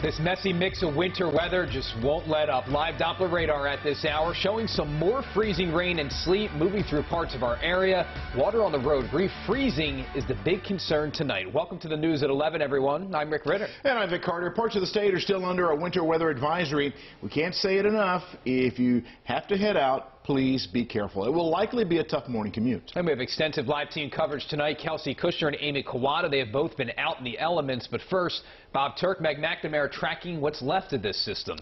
This messy mix of winter weather just won't let up. Live Doppler radar at this hour showing some more freezing rain and sleet moving through parts of our area. Water on the road refreezing is the big concern tonight. Welcome to the news at 11, everyone. I'm Rick Ritter. And I'm Vic Carter. Parts of the state are still under a winter weather advisory. We can't say it enough. If you have to head out, please be careful. It will likely be a tough morning commute. And we have extensive live team coverage tonight. Kelsey Kushner and Amy Kawada, they have both been out in the elements. But first, Bob Turk, Meg McNamara tracking what's left of this system.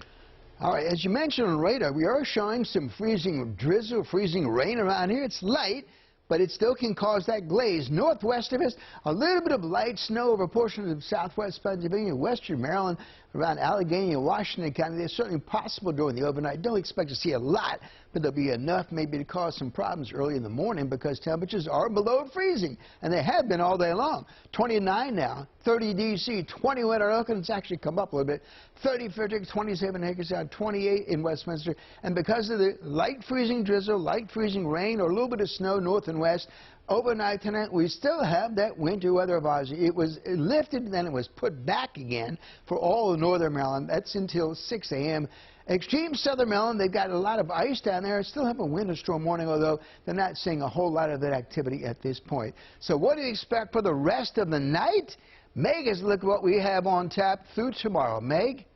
All right, as you mentioned on radar, we are showing some freezing drizzle, freezing rain around here. It's light, but it still can cause that glaze. Northwest of us, a little bit of light snow over portions of southwest Pennsylvania, western Maryland, around Allegheny and Washington County. They're certainly possible during the overnight. Don't expect to see a lot, but there'll be enough maybe to cause some problems early in the morning because temperatures are below freezing, and they have been all day long. 29 now, 30 D.C., 21 in Oakland. It's actually come up a little bit. 30 Frederick, 27 Hagerstown, 28 in Westminster. And because of the light freezing drizzle, light freezing rain, or a little bit of snow north and west, overnight tonight, we still have that winter weather advisory. It was lifted, then it was put back again for all of northern Maryland. That's until 6 a.m. Extreme southern Maryland, they've got a lot of ice down there. Still have a winter storm warning, although they're not seeing a whole lot of that activity at this point. So what do you expect for the rest of the night? Meg has looked at what we have on tap through tomorrow. Meg?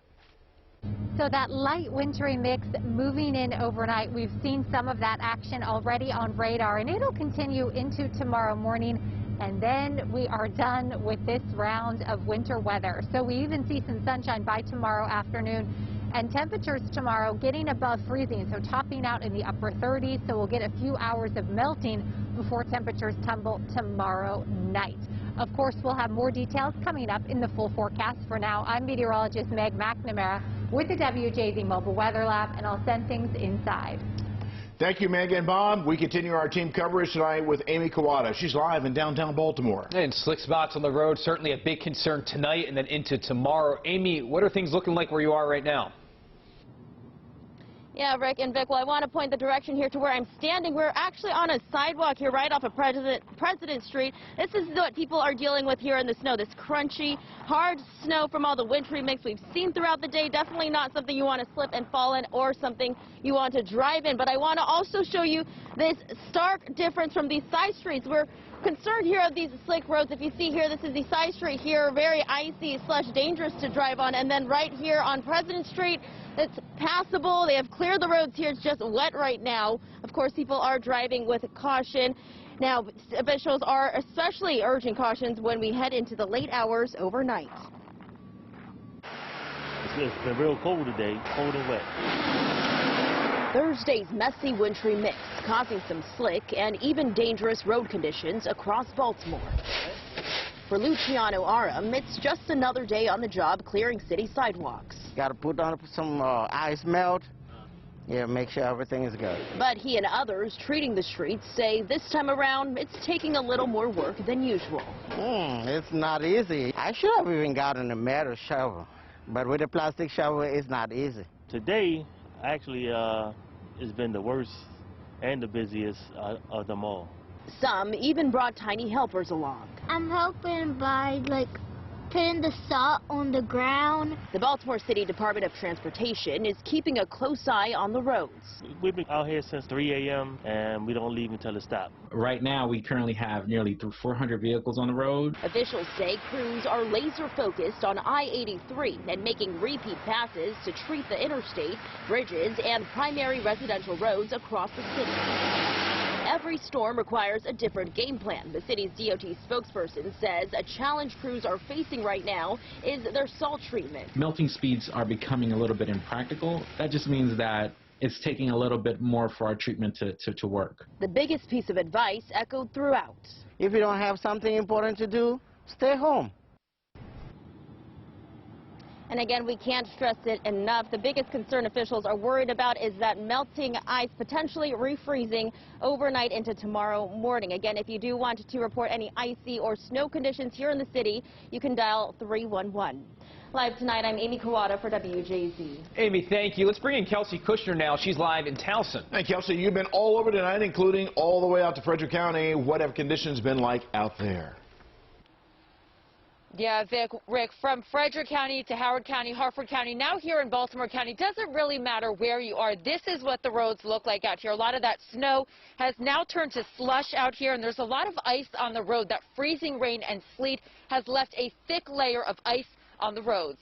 So that light wintry mix moving in overnight, we've seen some of that action already on radar, and it'll continue into tomorrow morning, and then we are done with this round of winter weather. So we even see some sunshine by tomorrow afternoon, and temperatures tomorrow getting above freezing, so topping out in the upper 30s, so we'll get a few hours of melting before temperatures tumble tomorrow night. Of course, we'll have more details coming up in the full forecast. For now, I'm meteorologist Meg McNamara with the WJZ Mobile Weather Lab, and I'll send things inside. Thank you, Meg and Bob. We continue our team coverage tonight with Amy Kawada. She's live in downtown Baltimore. And slick spots on the road, certainly a big concern tonight and then into tomorrow. Amy, what are things looking like where you are right now? Yeah, Rick and Vic, well, I want to point the direction here to where I'm standing. We're actually on a sidewalk here right off of President Street. This is what people are dealing with here in the snow, this crunchy, hard snow from all the wintry mix we've seen throughout the day. Definitely not something you want to slip and fall in or something you want to drive in. But I want to also show you this stark difference from these side streets. We're concerned here of these slick roads. If you see here, this is the side street here, very icy / dangerous to drive on. And then right here on President Street, it's passable. They have cleared the roads here. It's just wet right now. Of course, people are driving with caution. Now, officials are especially urging cautions when we head into the late hours overnight. It's been real cold today, cold and wet. Thursday's messy wintry mix causing some slick and even dangerous road conditions across Baltimore. For Luciano Aram, it's just another day on the job clearing city sidewalks. Got to put on some ice melt. Yeah, make sure everything is good. But he and others treating the streets say this time around it's taking a little more work than usual. It's not easy. I should have even gotten a metal shovel, but with a plastic shovel, it's not easy. Today, actually, it's been the worst and the busiest of them all. Some even brought tiny helpers along. I'm helping by, putting the salt on the ground. The Baltimore City Department of Transportation is keeping a close eye on the roads. We've been out here since 3 a.m. and we don't leave until it stops. Right now, we currently have nearly 400 vehicles on the road. Officials say crews are laser focused on I-83 and making repeat passes to treat the interstate, bridges, and primary residential roads across the city. Every storm requires a different game plan. The city's DOT spokesperson says a challenge crews are facing right now is their salt treatment. Melting speeds are becoming a little bit impractical. That just means that it's taking a little bit more for our treatment to work. The biggest piece of advice echoed throughout. If you don't have something important to do, stay home. And again, we can't stress it enough. The biggest concern officials are worried about is that melting ice potentially refreezing overnight into tomorrow morning. Again, if you do want to report any icy or snow conditions here in the city, you can dial 311. Live tonight, I'm Amy Kawada for WJZ. Amy, thank you. Let's bring in Kelsey Kushner now. She's live in Towson. Hey, Kelsey, you've been all over tonight, including all the way out to Frederick County. What have conditions been like out there? Yeah, Rick, from Frederick County to Howard County, Harford County, now here in Baltimore County, doesn't really matter where you are. This is what the roads look like out here. A lot of that snow has now turned to slush out here, and there's a lot of ice on the road. That freezing rain and sleet has left a thick layer of ice on the roads.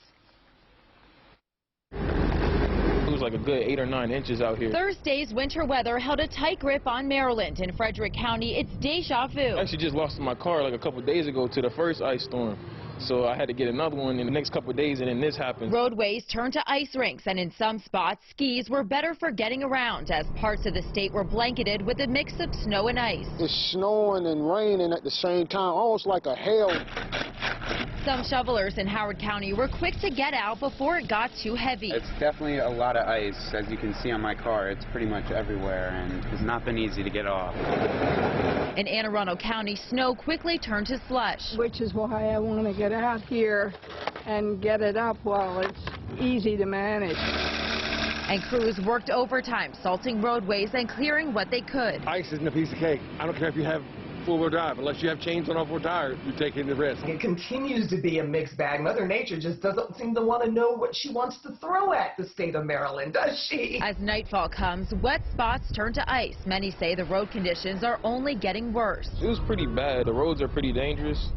It was like a good 8 or 9 inches out here. Thursday's winter weather held a tight grip on Maryland. In Frederick County, it's deja vu. I actually just lost my car like a couple days ago to the first ice storm. So I had to get another one in the next couple of days, and then this happened. Roadways turned to ice rinks, and in some spots, skis were better for getting around as parts of the state were blanketed with a mix of snow and ice. It's snowing and raining at the same time, almost like a hail. Some shovelers in Howard County were quick to get out before it got too heavy. It's definitely a lot of ice. As you can see on my car, it's pretty much everywhere, and it's not been easy to get off. In Anne Arundel County, snow quickly turned to slush. Which is why I want to get out here and get it up while it's easy to manage. And crews worked overtime, salting roadways and clearing what they could. Ice isn't a piece of cake. I don't care if you have four-wheel drive. Unless you have chains on all-four tires, you're taking the risk. It continues to be a mixed bag. Mother Nature just doesn't seem to want to know what she wants to throw at the state of Maryland, does she? As nightfall comes, wet spots turn to ice. Many say the road conditions are only getting worse. It was pretty bad. The roads are pretty dangerous.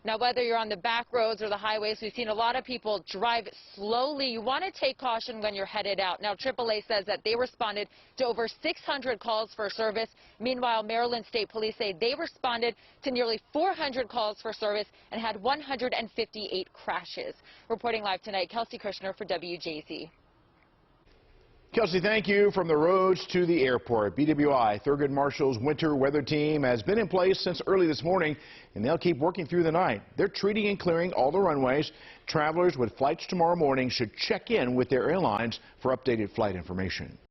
Now, whether you're on the back roads or the highways, we've seen a lot of people drive slowly. You want to take caution when you're headed out. Now, AAA says that they responded to over 600 calls for service. Meanwhile, Maryland State Police say they responded to nearly 400 calls for service and had 158 crashes. Reporting live tonight, Kelsey Kushner for WJZ. Kelsey, thank you. From the roads to the airport, BWI Thurgood Marshall's winter weather team has been in place since early this morning, and they'll keep working through the night. They're treating and clearing all the runways. Travelers with flights tomorrow morning should check in with their airlines for updated flight information.